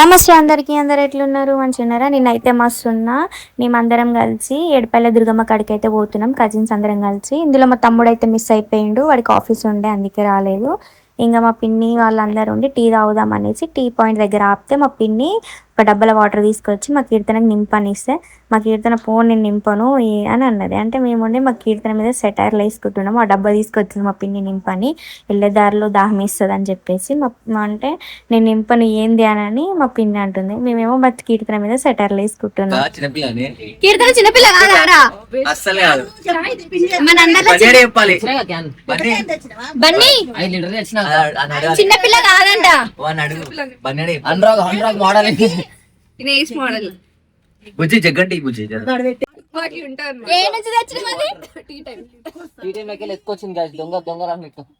నమస్తే అందరికీ. అందరు ఎట్లున్నారు? మంచిగున్నారా? నేనైతే మస్తున్నా. మేమందరం కలిసి ఏడుపాయల దుర్గమ్మ కాడికి అయితే పోతున్నాం, కజిన్స్ అందరం కలిసి. ఇందులో మా తమ్ముడైతే మిస్ అయిపోయిండు, వాడికి ఆఫీస్ ఉండే అందుకే రాలేదు. ఇంకా మా పిన్ని వాళ్ళందరూ ఉండి టీ తాగుదాం అనేసి టీ పాయింట్ దగ్గర ఆపితే మా పిన్ని ఒక డబ్బాల వాటర్ తీసుకొచ్చి మా కీర్తనకి నింపనిస్తే మా కీర్తన ఫోన్ నేను నింపను అని అన్నది. అంటే మేముండి మా కీర్తన మీద సెటైర్లు వేసుకుంటున్నాము. ఆ డబ్బా తీసుకొచ్చింది మా పిన్ని నింపని, వెళ్ళేదారిలో దాహం వేస్తుంది అని చెప్పేసి అంటే నేను నింపను ఏంది అని మా పిన్ని అంటుంది. మేమేమో మా కీర్తన మీద సెటైర్లు వేసుకుంటున్నాం. కీర్తన చిన్నపిల్ల కాదా? చిన్నపిల్ల కాదంట. బుజ్జి జగ్గండి బుజ్జి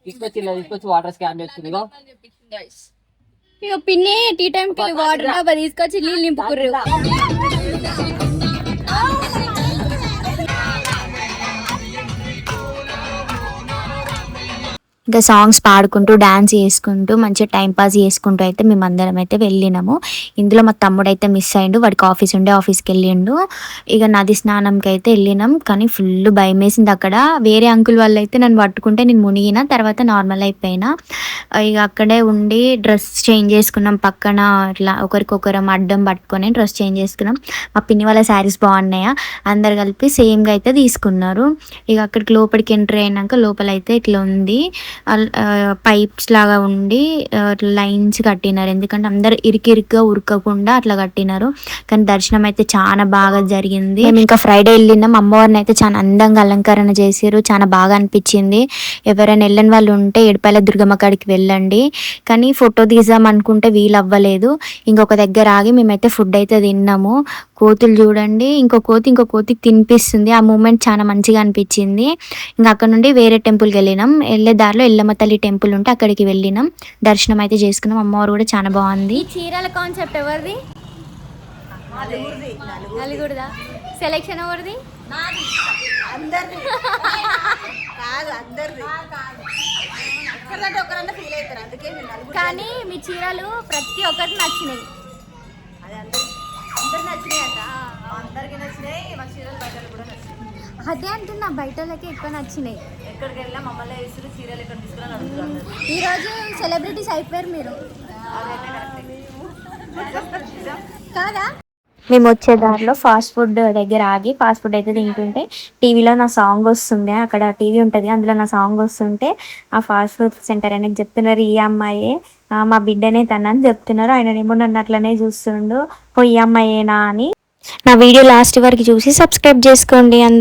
తీసుకొచ్చి వాటర్ స్కాన్ చేస్తుంది. ఇక పిన్ని టీ టైంకి వాటర్ తీసుకొచ్చి నీళ్ళు నింపుకుర్రు. ఇంకా సాంగ్స్ పాడుకుంటూ డాన్స్ చేసుకుంటూ మంచిగా టైంపాస్ చేసుకుంటూ అయితే మేమందరం అయితే వెళ్ళినాము. ఇందులో మా తమ్ముడు అయితే మిస్ అయ్యిండు, వాడికి ఆఫీస్ ఉండే ఆఫీస్కి వెళ్ళిండు. ఇక నది స్నానంకి అయితే వెళ్ళినాం, కానీ ఫుల్ భయం వేసింది అక్కడ. వేరే అంకుల్ వాళ్ళు అయితే నన్ను పట్టుకుంటే నేను మునిగిన, తర్వాత నార్మల్ అయిపోయినా. ఇక అక్కడే ఉండి డ్రెస్ చేంజ్ చేసుకున్నాం, పక్కన ఇట్లా ఒకరికొకరం అడ్డం పట్టుకొని డ్రెస్ చేంజ్ చేసుకున్నాం. మా పిన్ని వాళ్ళ శారీస్ బాగున్నాయా, అందరు కలిపి సేమ్గా అయితే తీసుకున్నారు. ఇక అక్కడికి లోపలికి ఎంట్రీ అయినాక లోపల అయితే ఇట్లా ఉంది, పైప్స్ లాగా ఉండి లైన్స్ కట్టినారు, ఎందుకంటే అందరు ఇరికిరిగ్గా ఉరకకుండా అట్లా కట్టినారు. కానీ దర్శనం అయితే చాలా బాగా జరిగింది. మేము ఇంకా ఫ్రైడే వెళ్ళినాం. అమ్మవారిని అయితే చాలా అందంగా అలంకరణ చేసారు, చాలా బాగా అనిపించింది. ఎవరైనా వెళ్ళని వాళ్ళు ఉంటే ఏడుపాయల దుర్గమ్మ కాడికి వెళ్ళండి. కానీ ఫోటో తీసాం అనుకుంటే వీలు అవ్వలేదు. ఇంకొక దగ్గర ఆగి మేమైతే ఫుడ్ అయితే తిన్నాము. కోతులు చూడండి, ఇంకో కోతికి తినిపిస్తుంది. ఆ మూమెంట్ చాలా మంచిగా అనిపించింది. ఇంకా అక్కడ నుండి వేరే టెంపుల్కి వెళ్ళినాం. వెళ్ళే దారిలో ఎల్లమ్మ తల్లి టెంపుల్ ఉంటే అక్కడికి వెళ్ళినాం, దర్శనం అయితే చేసుకున్నాం. అమ్మవారు కూడా చాలా బాగుంది. ఈ చీరల కాన్సెప్ట్ ఎవరిది? నలుగురిదా? సెలెక్షన్ ఎవరిది? కానీ మీ చీరలు ప్రతి ఒక్కటి నచ్చినాయి. అదే అంటున్నా, బయట వాళ్ళకి ఎక్కువ నచ్చినాయి. ఎక్కడికి వెళ్ళినా మమ్మల్ని వేసుకుని చీరలు ఎక్కడ తీసుకుని ఈరోజు సెలబ్రిటీస్ అయిపోయారు మీరు కాదా? మేము వచ్చే దారిలో ఫాస్ట్ ఫుడ్ దగ్గర ఆగి ఫాస్ట్ ఫుడ్ అయితే తింటుంటే టీవీలో నా సాంగ్ వస్తుండే, అక్కడ టీవీ ఉంటుంది అందులో నా సాంగ్ వస్తుంటే ఆ ఫాస్ట్ ఫుడ్ సెంటర్ ఆయనకి చెప్తున్నారు, ఈ అమ్మాయే మా బిడ్డనే తనని చెప్తున్నారు. ఆయననేమో నన్ను అట్లనే చూస్తుండు, ఓ ఈ అమ్మాయేనా అని. నా వీడియో లాస్ట్ వరకు చూసి సబ్స్క్రైబ్ చేసుకోండి అందరు.